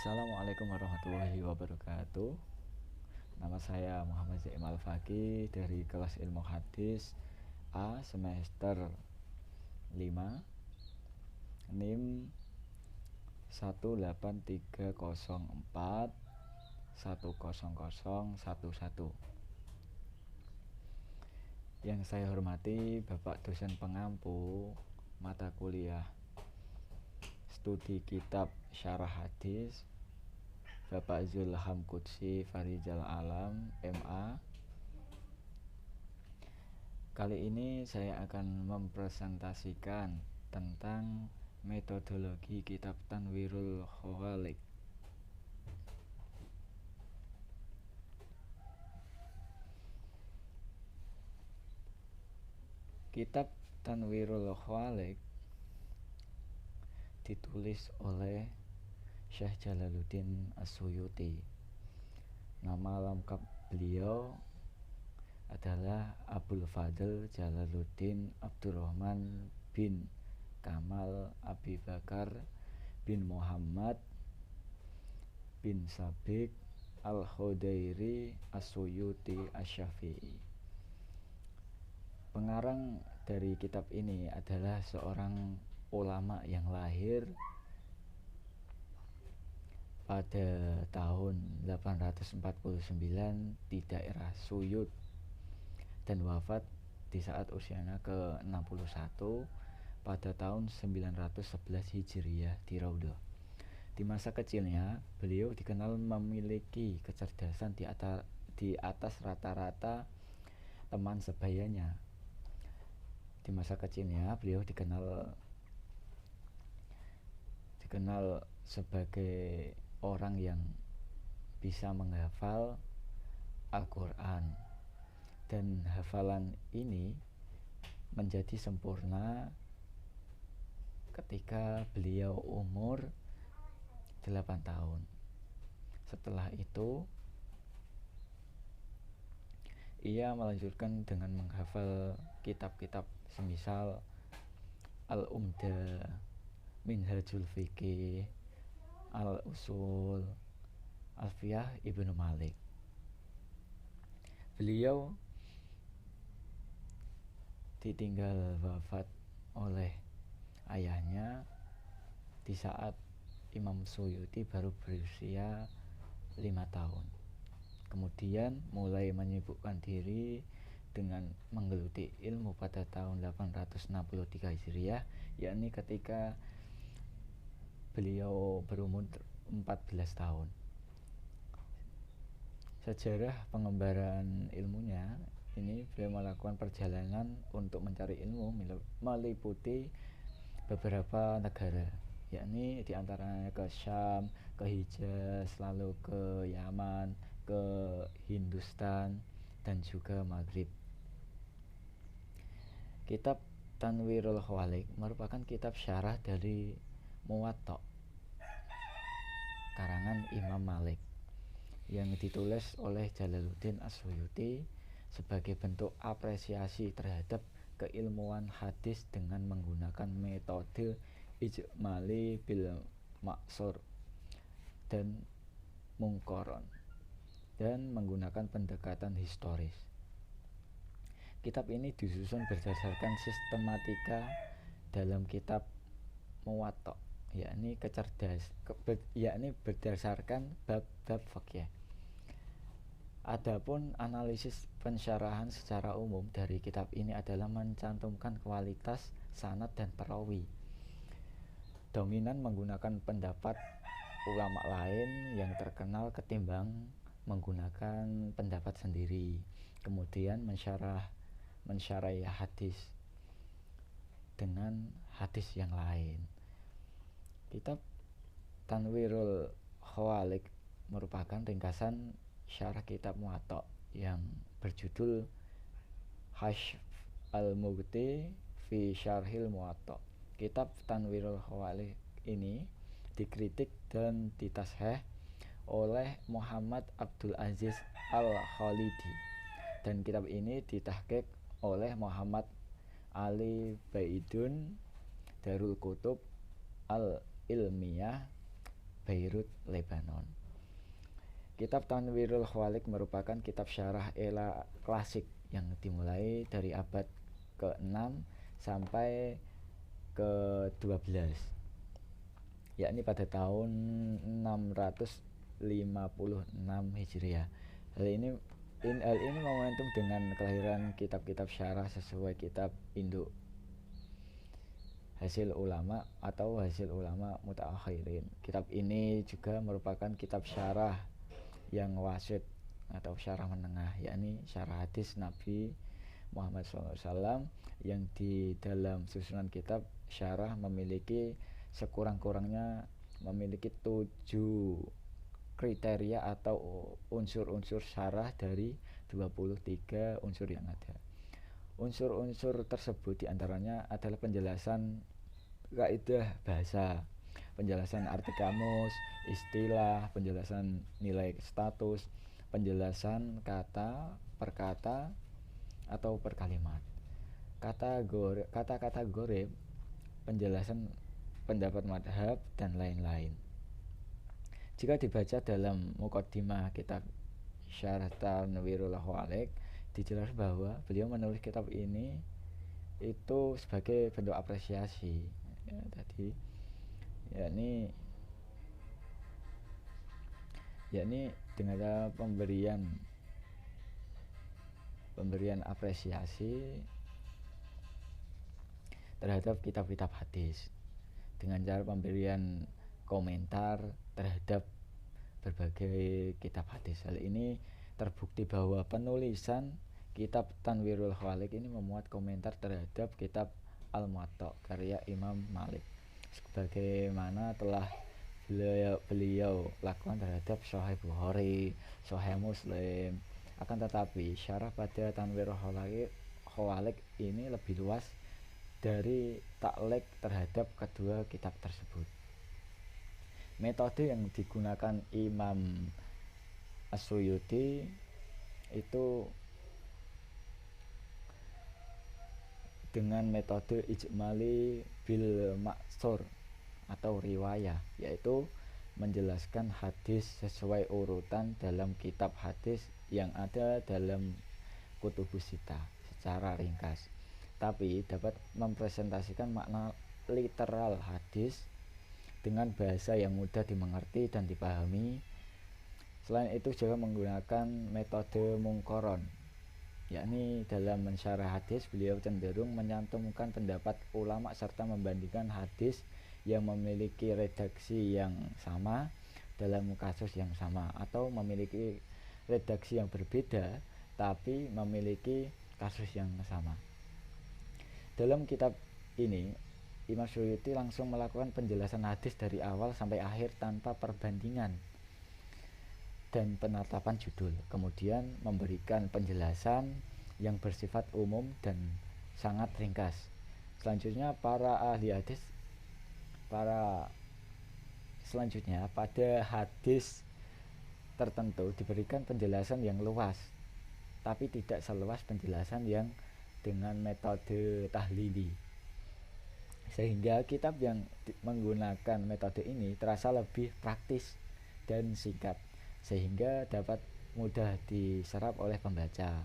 Assalamualaikum warahmatullahi wabarakatuh. Nama saya Muhammad Zaim Al-Faqih dari kelas ilmu hadis A semester 5, NIM 18304100011. Yang saya hormati Bapak dosen pengampu mata kuliah studi kitab syarah hadis Bapak Zulham Qudsi Farijal Alam MA. Kali ini saya akan mempresentasikan tentang metodologi kitab Tanwirul Khawalik. Kitab Tanwirul Khawalik ditulis oleh Syekh Jalaluddin As-Suyuti. Nama lengkap beliau adalah Abul Fadl Jalaluddin Abdurrahman bin Kamal Abi Bakar bin Muhammad bin Sabik Al-Khudairi As-Suyuti Asy-Syafi'i. Pengarang dari kitab ini adalah seorang ulama yang lahir pada tahun 849 di daerah Suyut dan wafat di saat usianya ke-61 pada tahun 911 Hijriah di Raudhah. Di masa kecilnya, beliau dikenal memiliki kecerdasan di atas rata-rata teman sebayanya. Di masa kecilnya, beliau dikenal sebagai orang yang bisa menghafal Al-Quran, dan hafalan ini menjadi sempurna ketika beliau umur 8 tahun. Setelah itu ia melanjutkan dengan menghafal kitab-kitab semisal Al-Umdah, Minhajul Fiqih, Al-Usul, Alfiyah Ibnu Malik. Beliau ditinggal wafat oleh ayahnya di saat Imam Suyuti baru berusia 5 tahun. Kemudian mulai menyibukkan diri dengan menggeluti ilmu pada tahun 863 Hijriah, yakni ketika beliau berumur 14 tahun. Sejarah pengembaraan ilmunya ini, beliau melakukan perjalanan untuk mencari ilmu meliputi beberapa negara, yakni diantaranya ke Syam, ke Hijaz, lalu ke Yaman, ke Hindustan, dan juga Maghrib. Kitab Tanwirul Khawalik merupakan kitab syarah dari Muwatta karangan Imam Malik yang ditulis oleh Jalaluddin As-Suyuti sebagai bentuk apresiasi terhadap keilmuan hadis dengan menggunakan metode ijmali bil maksur dan mungkoron dan menggunakan pendekatan historis. Kitab ini disusun berdasarkan sistematika dalam kitab Muwatta, yakni berdasarkan bab-bab fikih. Adapun analisis pensyarahan secara umum dari kitab ini adalah mencantumkan kualitas sanad dan perawi. Dominan menggunakan pendapat ulama lain yang terkenal ketimbang menggunakan pendapat sendiri. Kemudian mensyarahi hadis dengan hadis yang lain. Kitab Tanwirul Khawalik merupakan ringkasan syarah kitab Muwatta yang berjudul Hashf al-Mughti fi Syarhil Muwatta. Kitab Tanwirul Khawalik ini dikritik dan ditasheh oleh Muhammad Abdul Aziz Al-Khalidi, dan kitab ini ditahqiq oleh Muhammad Ali Baidun Darul Kutub Al-Ilmiyah Beirut, Lebanon. Kitab Tanwirul Hawalik merupakan kitab syarah ela klasik yang dimulai dari abad ke-6 sampai ke-12, yakni pada tahun 656 Hijriah. Hal ini momentum dengan kelahiran kitab-kitab syarah sesuai kitab induk hasil ulama atau hasil ulama mutaakhirin. Kitab ini juga merupakan kitab syarah yang wasit atau syarah menengah, yakni syarah hadis Nabi Muhammad SAW, yang di dalam susunan kitab syarah memiliki sekurang-kurangnya memiliki 7 kriteria atau unsur-unsur syarah dari 23 unsur yang ada. Unsur-unsur tersebut diantaranya adalah penjelasan kaidah bahasa, penjelasan arti kamus, istilah, penjelasan nilai status, penjelasan kata per kata atau per kalimat, kata-kata gorib, penjelasan pendapat madhab, dan lain-lain. Jika dibaca dalam muqaddimah kitab Syarah Tanwirul Hawalik, dijelaskan bahwa beliau menulis kitab ini itu sebagai bentuk apresiasi, ya, tadi yakni dengan pemberian apresiasi terhadap kitab-kitab hadis dengan cara pemberian komentar terhadap berbagai kitab hadis. Hal ini terbukti bahwa penulisan kitab Tanwirul Hawalik ini memuat komentar terhadap kitab Al-Muwatta karya Imam Malik, sebagaimana telah beliau lakukan terhadap Sahih Bukhari, Sahih Muslim. Akan tetapi syarah pada Tanwirul Hawalik ini lebih luas dari taklek terhadap kedua kitab tersebut. Metode yang digunakan Imam As-Suyuti itu dengan metode ijmali bil maksur atau riwayah, yaitu menjelaskan hadis sesuai urutan dalam kitab hadis yang ada dalam kutubus sittah secara ringkas, tapi dapat mempresentasikan makna literal hadis dengan bahasa yang mudah dimengerti dan dipahami. Selain itu juga menggunakan metode mungkoron, yakni dalam mensyarah hadis beliau cenderung menyantumkan pendapat ulama serta membandingkan hadis yang memiliki redaksi yang sama dalam kasus yang sama atau memiliki redaksi yang berbeda tapi memiliki kasus yang sama. Dalam kitab ini Imam Suyuti langsung melakukan penjelasan hadis dari awal sampai akhir tanpa perbandingan dan penetapan judul, kemudian memberikan penjelasan yang bersifat umum dan sangat ringkas. Selanjutnya pada hadis tertentu diberikan penjelasan yang luas, tapi tidak seluas penjelasan yang dengan metode tahlili, sehingga kitab yang menggunakan metode ini terasa lebih praktis dan singkat, sehingga dapat mudah diserap oleh pembaca.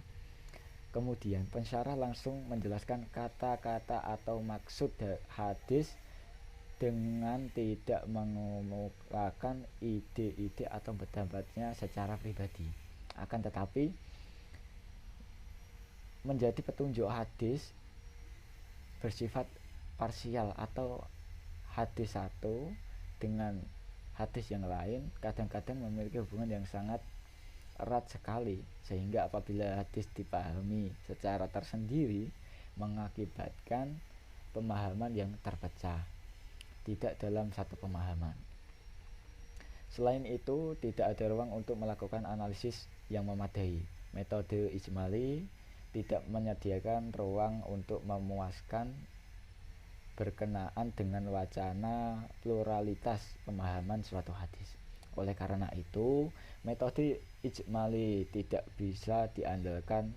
Kemudian pensyarah langsung menjelaskan kata-kata atau maksud hadis dengan tidak mengemukakan ide-ide atau pendapatnya secara pribadi, akan tetapi menjadi petunjuk hadis bersifat parsial atau hadis satu dengan hadis yang lain kadang-kadang memiliki hubungan yang sangat erat sekali, sehingga apabila hadis dipahami secara tersendiri mengakibatkan pemahaman yang terpecah, tidak dalam satu pemahaman. Selain itu, tidak ada ruang untuk melakukan analisis yang memadai. Metode ijmali tidak menyediakan ruang untuk memuaskan berkenaan dengan wacana pluralitas pemahaman suatu hadis. Oleh karena itu, metode ijmali tidak bisa diandalkan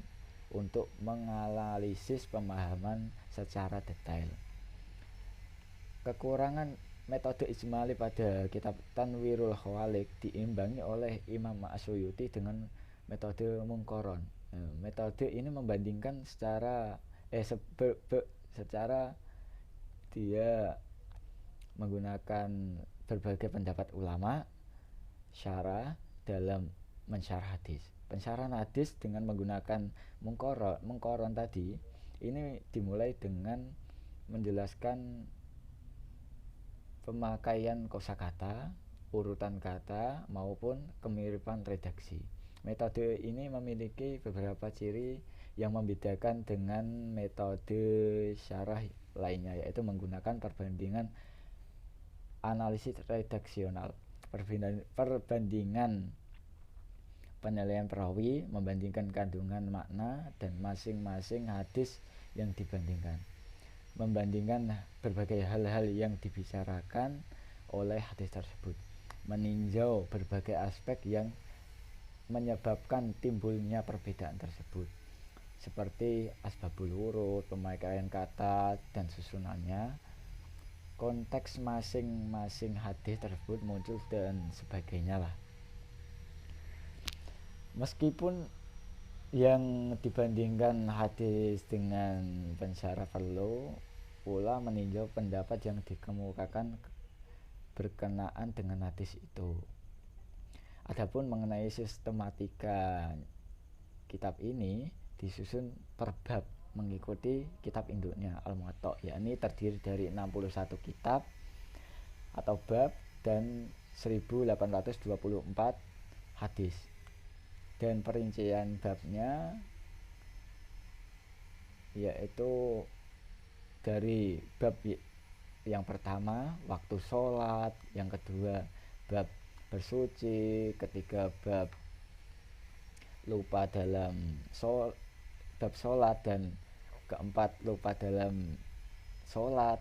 untuk menganalisis pemahaman secara detail. Kekurangan metode ijmali pada kitab Tanwirul Khawalik diimbangi oleh Imam Asyuyuti dengan metode mungkoron. Metode ini membandingkan secara dia menggunakan berbagai pendapat ulama syarah dalam mensyarah hadis. Pensyarahan hadis dengan menggunakan mungkoron tadi ini dimulai dengan menjelaskan pemakaian kosakata, urutan kata maupun kemiripan redaksi. Metode ini memiliki beberapa ciri yang membedakan dengan metode syarah lainnya, yaitu menggunakan perbandingan analisis redaksional, perbandingan penilaian perawi, membandingkan kandungan makna dan masing-masing hadis yang dibandingkan, membandingkan berbagai hal-hal yang dibicarakan oleh hadis tersebut, meninjau berbagai aspek yang menyebabkan timbulnya perbedaan tersebut, seperti asbabul wurud, pemakaian kata dan susunannya, konteks masing-masing hadis tersebut muncul dan sebagainya lah. Meskipun yang dibandingkan hadis dengan pensyarah perlu pula meninjau pendapat yang dikemukakan berkenaan dengan hadis itu. Adapun mengenai sistematika kitab ini disusun per bab mengikuti kitab induknya Al-Muwatta, yakni terdiri dari 61 kitab atau bab dan 1824 hadis. Dan perincian babnya yaitu dari bab yang pertama waktu sholat, yang kedua bab bersuci, ketiga bab lupa dalam bab sholat, dan keempat lupa dalam sholat,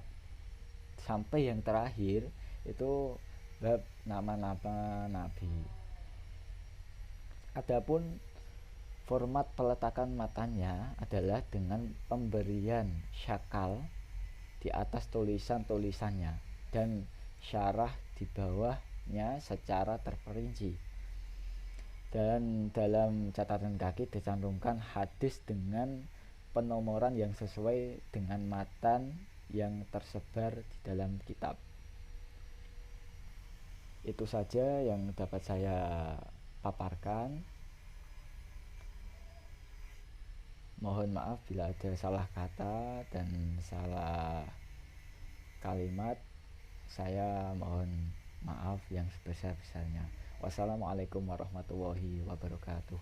sampai yang terakhir itu bab nama-nama nabi. Adapun format peletakan matanya adalah dengan pemberian syakal di atas tulisan-tulisannya dan syarah di bawahnya secara terperinci. Dan dalam catatan kaki dicantumkan hadis dengan penomoran yang sesuai dengan matan yang tersebar di dalam kitab. Itu saja yang dapat saya paparkan. Mohon maaf bila ada salah kata dan salah kalimat. Saya mohon maaf yang sebesar-besarnya. Wassalamualaikum warahmatullahi wabarakatuh.